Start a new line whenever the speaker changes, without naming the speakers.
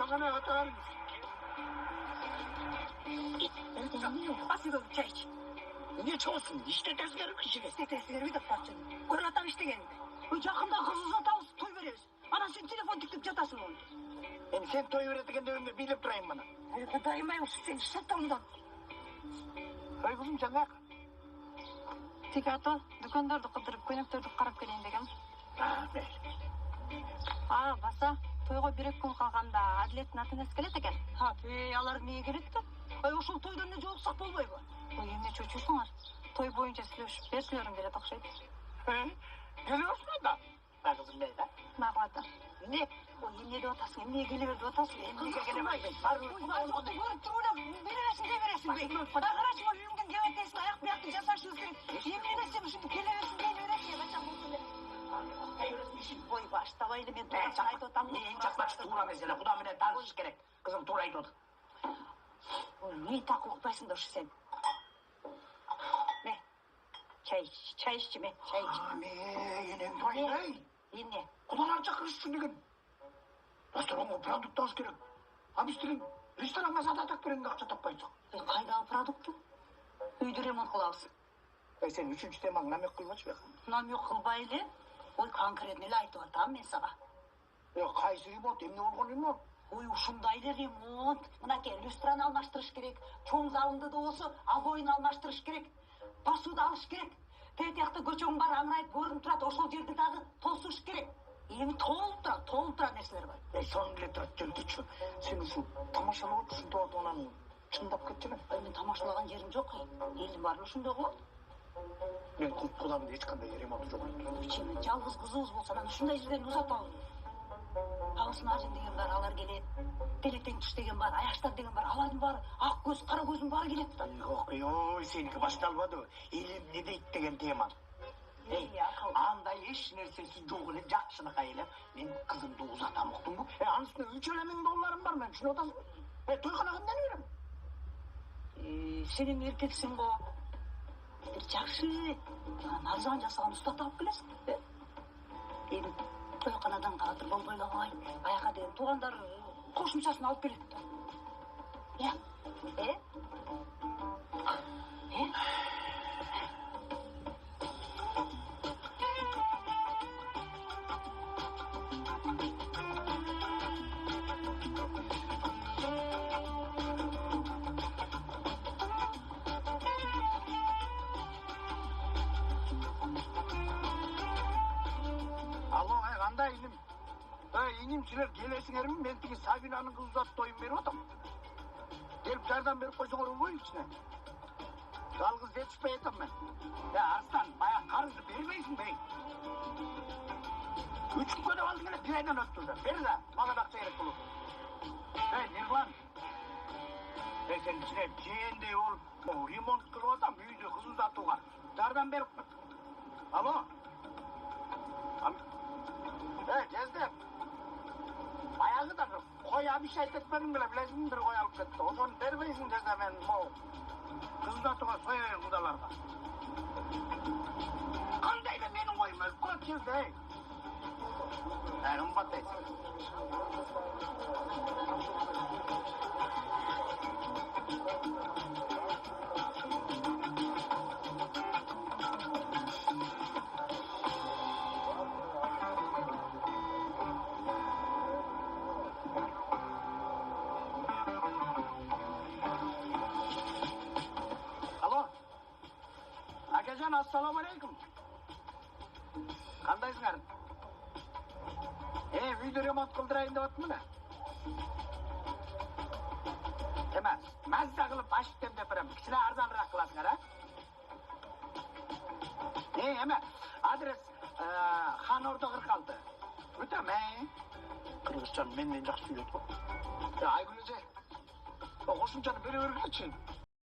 Otağına atar mısın?
Asıl çay iç.
Ne çoğusun? İşte tezgahı kişilik.
İşte tezgahı da parçalı. Orada atam işte geldi. Yakında kız uzatağız, toy veririz. Ana sen telefon tıktık catasın oldu.
Hem sen toy öğretirken de önüne bilip durayım bana.
Öyle dayanmayım, sen satamdan.
Hay kızım çanak.
Тик ата, дүкөндөрдү кыдырып, көнөктөрдү карап келейин дегем. Баса, тойго 1-2 күн калганда Адилеттин ата энеси келет экен.
Алар эмнеге келет да? Ошол тойдон эле жолуксак болбойбу?
Эмне чөчүсүңөр? Той боюнча сүйлөшүп берсилерим келет окшойт.
Geliyorsun da. Bak kızım ne de?
Мага ата.
Ne?
Эмне деп атасың? Эмнеге келе бер деп атасың?
Emniyete gelemezsin. Sarı.
Көрүп туруп эле бересиң де бересиң. Карачыма үйүмдөн кеп атесиң, аяк бияктын жасашыбыз керек. Эмне сен ушинтип келе бересиң, дей бересиң, качан болсо эле. İşin boy baştabaydı ben tuğra ayt otam.
En çakmaç tuğra mesele. Kuda mene tanışış gerek. Kızım tuğra ayt otam.
Ne tak okpaysın da şu sen. Ne? Çay içti mi? Çay iç.
Ne? Yine tuğra ne?
Yine.
Kudan alacak kızsın digin. Restoranға продукт алыш керек. Абистирин ресторанға сататак беренге акча таппайсың.
Кайдагы продукты? Үйдү ремонт кылабыз.
Сен үчүнчү темаң намек кылбачы бек.
Намек кылбай эле. Ой, конкретно эле айтып атам мен сага.
Кайсы ремонт? Эмне болгон ремонт?
Ой, ушундай эле ремонт. Мынакей люстраны алмаштырыш керек. Чоң залымды да болсо обоюн алмаштырыш керек. Посуда алыш керек. Тетиякта көчөң бар аңырайып көрүнүп турат. Ошол жерди дагы тосуш керек. Эми толуп турат нерселер бар.
Сонун эле турат жөнтүчү. Сен ушул тамашалап отурсуң деп анан чындап кетчүмүн.
Мен тамашалаган жерим жок. Элдин баары ошондой кылат.
Мен кудамда эч кандай ремонт жок.
Чын жалгыз кызыбыз болсо анан ушундай жерден узатабыз. Абысын ажын деген бар, алар келет. Телетең туш деген бар, аяштар деген бар, алардын баары ак көз, кара көздүн баары келет да.
Ой, сеники башталбадыбы? Элим не дейт деген тема. Андай эч нерсеси жок эле жакшынакай эле. Мен кызымды узатам уктуңбу? Анын үстүнө $3,000 бар, мен түшүнүп атасың? Тойхонага эмнени берем?
Сен эми эркексиң го. Жакшы. Арзан жасаган уста таап келесиң. Эми тойхонадан каатыр болбой эле калбай. Аяка деген туугандар кошумчасын алып келет да.
Алло, кандай иним? Иним силер келесиңерби? Мен тиги Сабинанын кызына тоюн берип атам. Келип жардам берип койсоңор болбойбу ичине? Жалгыз жетишпей атам мен. Арстан, баягы карызды бербейсиңби? 3 күнгө деп алдың эле, 1 айдан өттү да. Бер да, мага да акча керек болот. Нерлан. Сен ичине жээндей болуп, ремонт кылып атам, үйдү кыз узатууга. Жардам берип кой. Алло. Кездеп. Баягы да кой абишайт этпедиң беле, билесиң, бир кой алып кетти. Ошону бербейсиң десе мен могу кыз узатууга союйм кудаларга. Кандай да менин коюм өлүп калат жерде. Кымбат дейсиң. Akajon, assalomu alaykum. Qandaysizlar? Uyda remont qildirayın deyapman da. Emas, mazza qilib ashib deb beraman. Kichkina arzonroq qilasizlar, ha? Emas, adres Xanorda 46. O'taman. Qirg'izchani mendan yaxshi so'zlaydi. Aygul o'zi. Qo'shimchani beraverganchi.